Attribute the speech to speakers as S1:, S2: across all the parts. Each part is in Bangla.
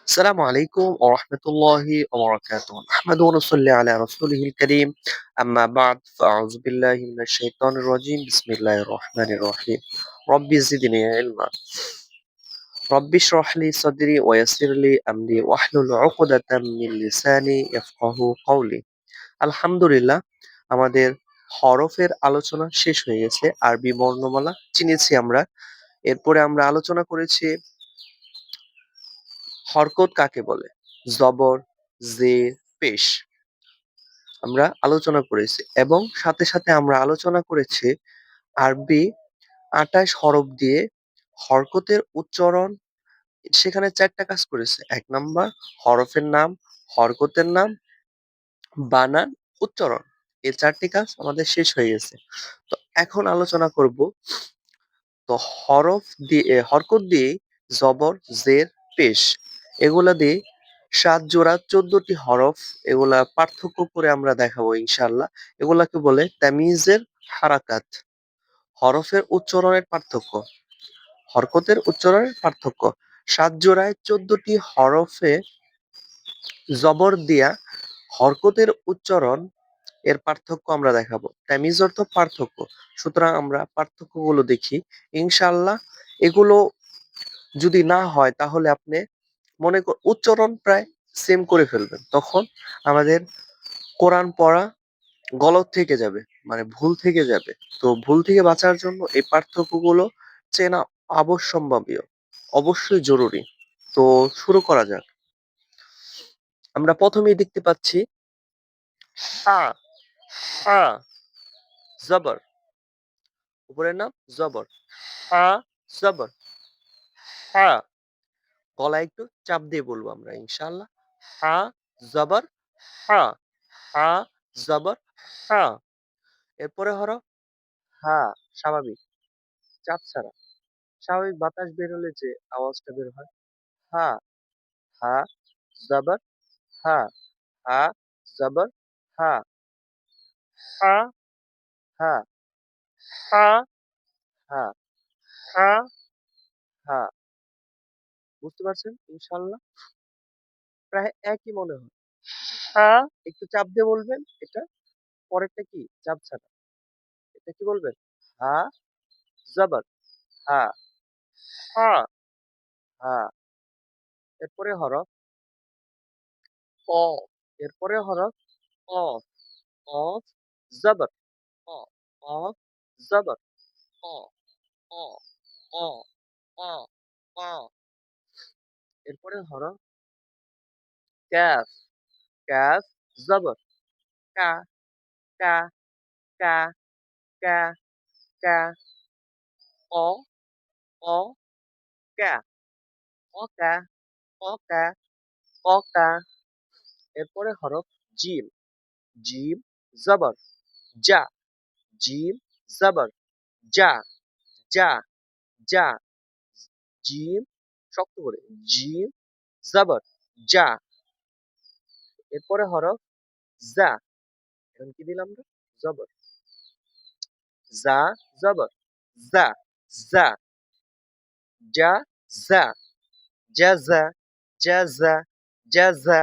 S1: السلام عليكم ورحمة الله وبركاته. نحمد ونصلي على رسوله الكريم. أما بعد فأعوذ بالله من الشيطان الرجيم. بسم الله الرحمن الرحيم. ربي زدني علما. ربي اشرح لي صدري ويسر لي أمري واحلل عقدة من লিসানি يفقهু قولي. আলহামদুলিল্লাহ, আমাদের হরফের আলোচনা শেষ হয়ে গেছে। আরবি বর্ণমালা চিনেছি আমরা। এরপরে আমরা আলোচনা করেছি হরকত কাকে বলে, জবর, জের, পেশ আমরা আলোচনা করেছি এবং সাথে সাথে আমরা আলোচনা করেছি আরবি ২৮ হরফ দিয়ে হরকতের উচ্চারণ। সেখানে ৪ টা কাজ করেছে। ১ নাম্বার হরফের নাম, হরকতের নাম, বানান, উচ্চারণ। এই ৪ টি কাজ আমাদের শেষ হয়ে গেছে। তো এখন আলোচনা করব তো হরকত দিয়ে জবর, জের, পেশ এগুলা দিয়ে ৭ জোড়া ১৪ টি হরফ, এগুলা পার্থক্য করে আমরা দেখাবো ইনশাআল্লাহ। এগুলাকে বলে তামিজের হারাকাত, হরফের উচ্চারণের পার্থক্য, হরকতের উচ্চারণের পার্থক্য। ৭ জোড়ায় ১৪ টি হরফে জবর দিয়া হরকতের উচ্চারণ এর পার্থক্য আমরা দেখাবো। তামিজ অর্থ পার্থক্য। সুতরাং আমরা পার্থক্যগুলো দেখি ইনশাআল্লাহ। এগুলো যদি না হয় তাহলে আপনি উচ্চারণ প্রায় সেম করে ফেলবেন। তখন আমাদের কোরআন পড়া গলত থেকে যাবে, মানে ভুল থেকে যাবে। তো ভুল থেকে বাঁচার জন্য এই পার্থক্যগুলো চেনা অবশ্যম্ভাবীয়, অবশ্যই জরুরি। তো শুরু করা যাক। আমরা প্রথমেই দেখতে পাচ্ছি হা, হা জবর, উপরের নাম জবর, হা জবর, হা। গলায় একটু চাপ দিয়ে বলবো আমরা ইনশাআল্লাহ। হা জবর হা, হা জবর হা। এরপরে হরফ হা, স্বাভাবিক, চাপ ছাড়া। স্বাভাবিক বাতাস বের হলে যে আওয়াজটা বের হয়। হা, হা জবর হা, হা জবর হা, হা, হা, হা, হা, হা, হা। বুঝতে পারছেন ইনশাআল্লাহ? প্রায় একই মনে হয়। হা একটু চাপ দিয়ে বলবেন এটা, পরেরটা কি চাপ ছাড়া। এটা কি বলবেন? হা জবর হা, হা, হা। এরপরে হরফ ক, এরপরে হরফ কফ, কফ জবর ক, কফ জবর ক, ক, ক, ক, ক। এরপরে হরফ ক্যাফ, ক্যাফ জবর কা, কা, কা, কা, কা, ক, ক, কা, ক, কা, ক, কা, ক, কা। এরপরে হরফ জিম, জিম জবর যা, জিম জবর যা, যা, যা। জিম শক্ত করে, জিম জবর যা। এরপরে হরফ যা, এখন কি দিলাম আমরা? জবর, যা জবর যা, যা, যা, যা, জাযা, জাযা, জাযা,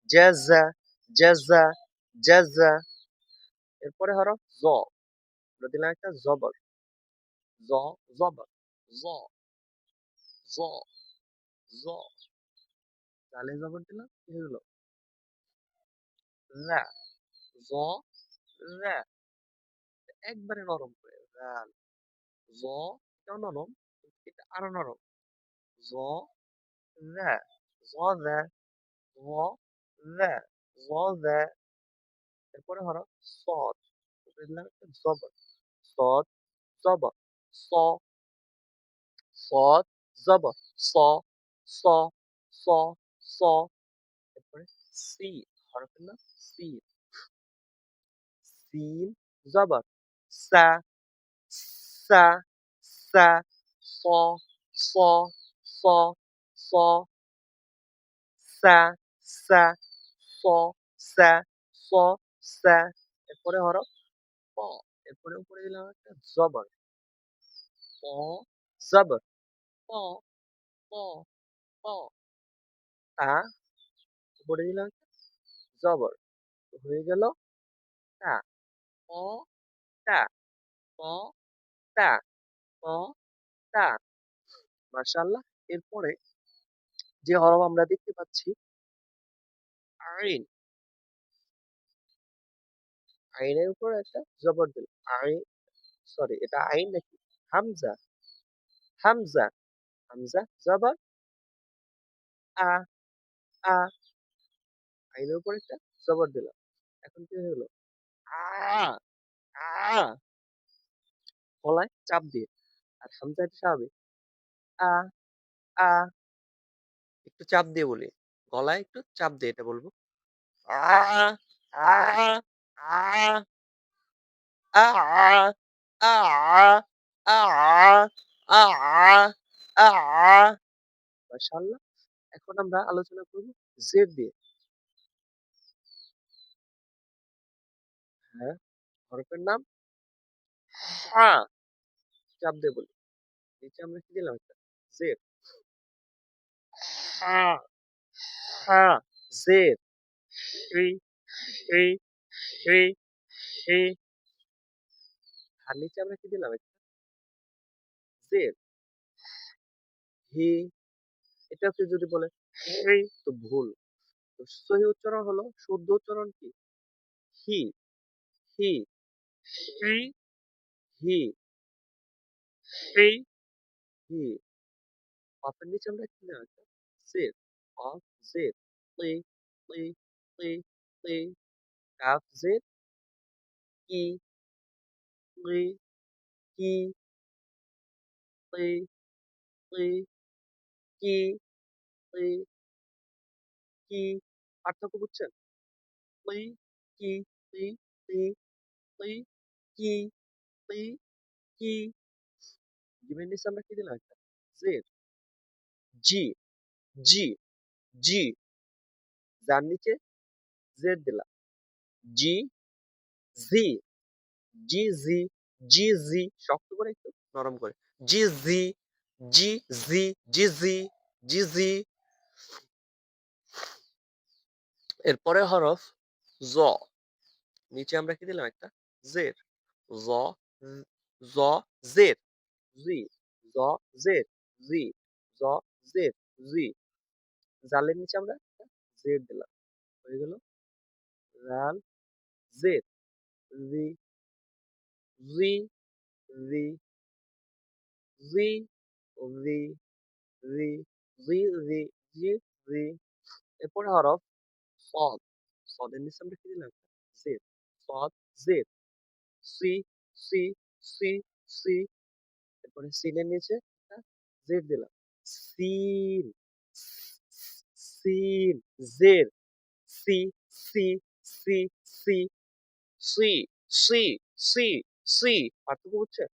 S1: জাযা, জাযা, জাযা। এরপরে হরফ জ, আমরা দিলাম একটা জবর, জ, জবর জ, জ, জ। জালে জবর দিলাম, কি হলো? রা, জ, রা। একবারে নরম করে রাল, জ, এটাও নরম, এটা আরো নরম, জ, রা, জ, রা, জ, রা, জ, রা। এরপরে হরফ সদ, উপরে দিলাম একটা জবর, সদ জবর স, সদ জবর স, স, স, স। এরপরে সি, হরফের নাম সি, সিন জবর সা, সা, সা, স, স, স, স, সা, সা, স, সা, স, সা। এরপরে হরফ প, এরপরে উপরে দিলাম একটা জবর, প জবর প, প, প। তা, উপরে দিলাম একটা জবর। তো হয়ে গেল তা, প, তা, প, তা, প, তা। মাশাআল্লাহ। এরপরে যে হরফ আমরা দেখতে পাচ্ছি আইন। আইনের উপর একটা জবর দিল। আইন, সরি এটা আইন নাকি? হামজা, হামজা, হামজা জবর আ, আ। আইনের উপর একটা জবর দিলাম। এখন কি হলো? আ, আ। গলায় চাপ দিয়ে। আর হামজা এটা স্বাভাবিক। আ, আ। একটু চাপ দিয়ে বলি। গলায় একটু চাপ দিয়ে এটা বলবো। আ, আ, আ, আ, আ, আ, আ, আ। মাশাআল্লাহ। এখন আমরা আলোচনা করব জেড দিয়ে। হ্যাঁ, হরফের নাম হা। চাপ দিয়ে বলি। নিচে আমরা কি দিলাম একটা? জেড। হা, হা, জেড। ই, ই, ই, ই। আর নিচে আমরা কি দিলাম একটা? জেড। হি। এটাও কেউ যদি বলে হি তো ভুল। তো সহি উচ্চারণ হলো, শুদ্ধ উচ্চারণ কি? হি, হি, হি, হি, হি, হি। অপের নিচে আমরা কি দিলাম একটা? জেড। Of Z. তি, তি, তি, তি। Calf Z. কি, কি, কি, তি, তি, কি, তি, কি। পার্থক্য বুঝছেন? তি, কি, তি, তি, তি, কি, তি, কি। জিমের নিচে আমরা কি দিলাম একটা? জেড। জি, জি, জি। যার নিচে জেড দিলাম। জি, জি, জি, জি, জি, জি। শক্ত করে একটু নরম করে। জি, জি, জি, জি, জি, জি, জি, জি। এরপরে হরফ জ। নিচে আমরা কি দিলাম একটা? জেড। জ, জ, জেড। জি, জ, জেড, জি, জ, জেড, জি। জালের নিচে আমরা একটা জেড দিলাম। হয়ে গেল রাল, জেড, জি, জি, জি, জি, জি, জি, জি, জি, জি, জি। এরপরে হরফ সদ। সদের নিচে আমরা কি দিলাম? জেড। সদ, জেড, সি, সি, সি, সি। এরপরে সিনের নিচে একটা জেড দিলাম। সিন, সিন, জেড, সি, সি, সি, সি, সি, সি, সি, সি। পার্থক্য বুঝছে?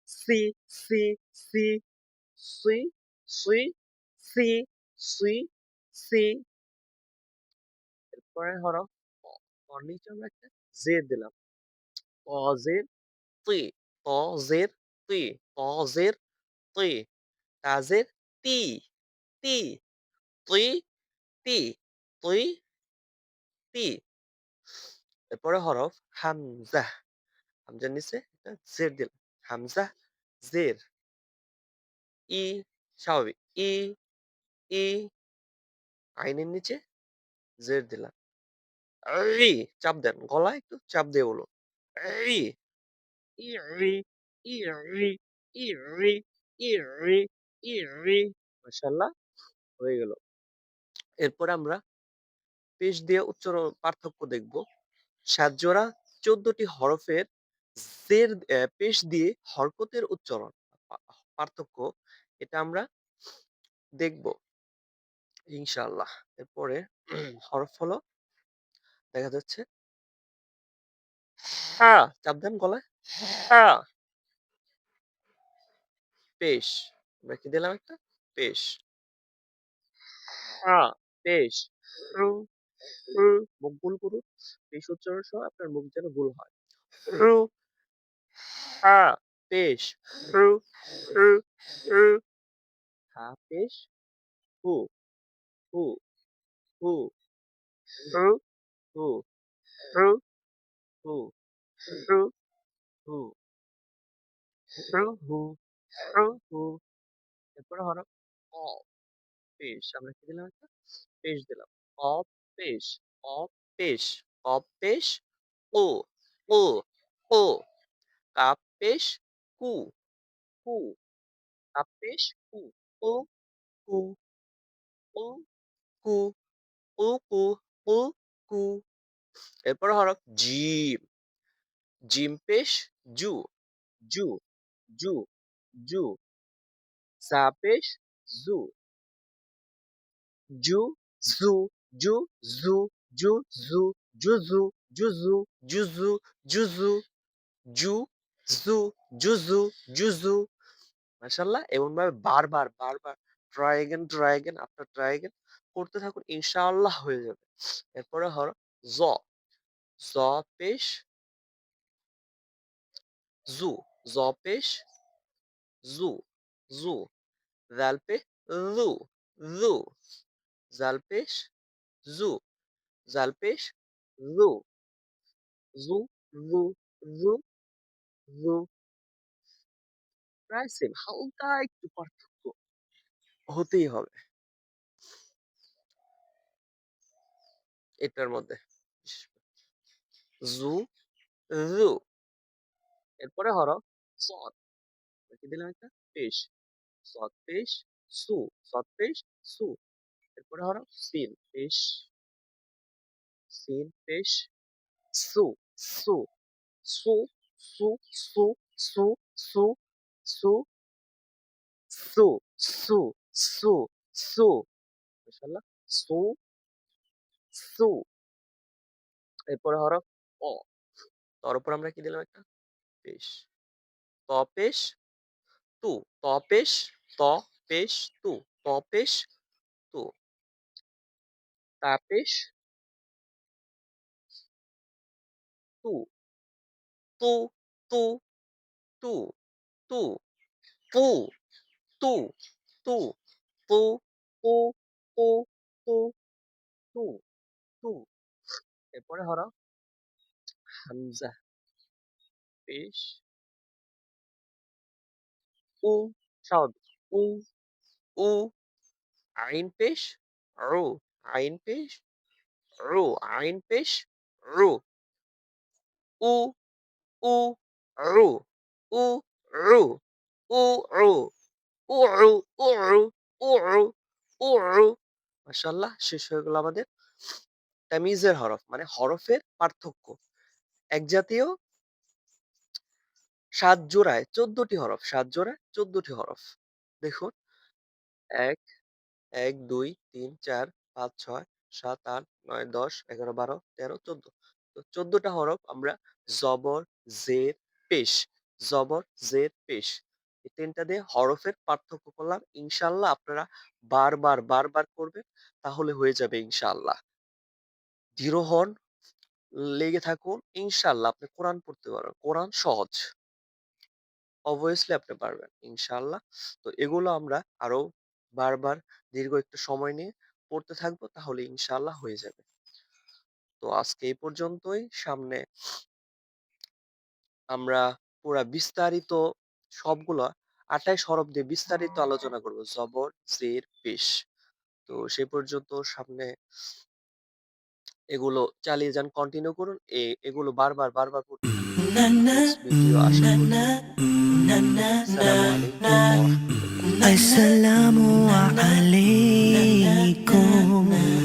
S1: সি, সি, সি, সি, সি, সি, সি, সি। এরপরে হরফ প। পর নিচে আমরা একটা জেড দিলাম। ত জের তি, ত জের তি, ত জের তি, তা জের তি, তি, তুই, তি, তুই, তি। এরপরে হরফ হামজা। হামজার নিচে একটা জের দিলাম। হামজা, জের, ই, স্বাভাবিক। ই, ই। আইনের নিচে জের দিলাম। ই, চাপ দেন। গলায় একটু চাপ দিয়ে বলুন। ই, ইরি, ইরি, ইরি, ইরি, ইরি। মাশাআল্লাহ, হয়ে গেল। এরপরে আমরা পেশ দিয়ে উচ্চারণ পার্থক্য দেখব। ৭ জোড়া ১৪ টি হরফের জের পেশ দিয়ে হরকতের উচ্চারণ পা পার্থক্য এটা আমরা দেখব ইনশাআল্লাহ। এরপরে হরফ হলো দেখা যাচ্ছে হা, চাপ দেন গলায়। হা, পেশ। আমরা কি দিলাম একটা? পেশ। হা, পেশ। রু, রু, মুখ গোল করুন। পেশ উচ্চারণের সময় আপনার মুখ যেন গোল হয়। রু, হা, পেশ। রু, রু, রু। হা, পেশ, হু, হু। হু, হু, হু, হু, হু, হু, হু, হু, হু, হু, হু। এরপরে হলো অ, পেশ। আমরা কি দিলাম একটা? পেশ দিলাম। অ, পেশ, অ, পেশ, অ, পেশ, ও, ও, ও। কাপ পেশ, কু, কু। কাপ পেশ, কু, ও, কু, ও, কু, ও, কু, ও, কু। এরপরে হরফ জিম। জিম পেশ, জু, জু, জু, জু। সা পেশ, জু, জু, জু, জু, জু, জু, জু, জুজু, জুজু, জুজু, জুজু, জু, জু, জুজু, জুজু। মাশাআল্লাহ এমনভাবে বারবার, বারবার try again after try again করতে থাকুন। ইনশাআল্লাহ হয়ে যাবে। এরপরে হলো জ। জ পেশ, জু, জ পেশ, জু, জু। জাল পেশ, জু, জু। জাল পেশ, জু, জাল পেশ, জু, জু, জু, জু, জু। প্রায় সেম, হালকা একটু পার্থক্য হতেই হবে এটার মধ্যে। জু, জু। এরপরে হরফ সদ। কি দিলাম একটা? পেশ। সদ পেশ, সু। সদ পেশ, সু। এরপরে হরফ সিন। পেশ, সিন পেশ, সু, সু, সু, সু, সু, সু, সু, সু, সু, সু, সু, সু। মাশাআল্লাহ। সু, সু। এরপরে হরফ অ। তার উপর আমরা কি দিলাম একটা? পেশ। ত পেশ, তু। ত পেশ, ত পেশ, তু। ত পেশ, তু। তা পেশ, তু। তু, তু, তু, তু, পু, তু, তু, পু, পু, পু, পু, তু, তু। এরপরে হরফ হামজা। পেশ, উ, স্বাভাবিক। উ, উ। আইন পেশ, রু। আইন পেশ, রু। আইন পেশ, রু। উ, উ, রু। উ, রু। উ, রু। উরু, উরু, উরু, উরু। মাশাআল্লাহ শেষ হয়ে গেল আমাদের তামিজের হরফ মানে হরফের পার্থক্য। এক জাতীয় ৭ জোড়ায় ১৪ টি হরফ। ৭ জোড়ায় ১৪ টি হরফ। দেখুন ১, ১, ২, ৩, ৪, ৫, ৬, ৭, ৮, ৯, ১০, ১১, ১২, ১৩, ১৪। তো ১৪ টা হরফ আমরা জবর, জের, পেশ, জবর, জের, পেশ। এই ৩ টা দিয়ে হরফের পার্থক্য করলাম। ইনশাআল্লাহ আপনারা বারবার, বারবার করবেন। তাহলে হয়ে যাবে ইনশাআল্লাহ। দৃঢ় হন, লেগে থাকুন। ইনশাআল্লাহ আপনি কোরআন পড়তে পারবেন। কোরআন সহজ। obviously আপনি পারবেন। ইনশাআল্লাহ। তো এগুলো আমরা আরো বারবার দীর্ঘ একটু সময় নিয়ে পড়তে থাকবো। তাহলে ইনশাআল্লাহ হয়ে যাবে। তো আজকে এই পর্যন্তই। সামনে আমরা পুরা বিস্তারিত সবগুলা ২৮ হরফ দিয়ে বিস্তারিত আলোচনা করব। জবর, জের, পেশ। তো সে পর্যন্ত সামনে এগুলো চালিয়ে যান, কন্টিনিউ করুন। এগুলো বারবার, বারবার পড়তে থাকুন। নেক্সট ভিডিও আসা পর্যন্ত আসসালামু আলাইকুম ওয়া রাহমাতুল্লাহ।
S2: Assalamu alaikum.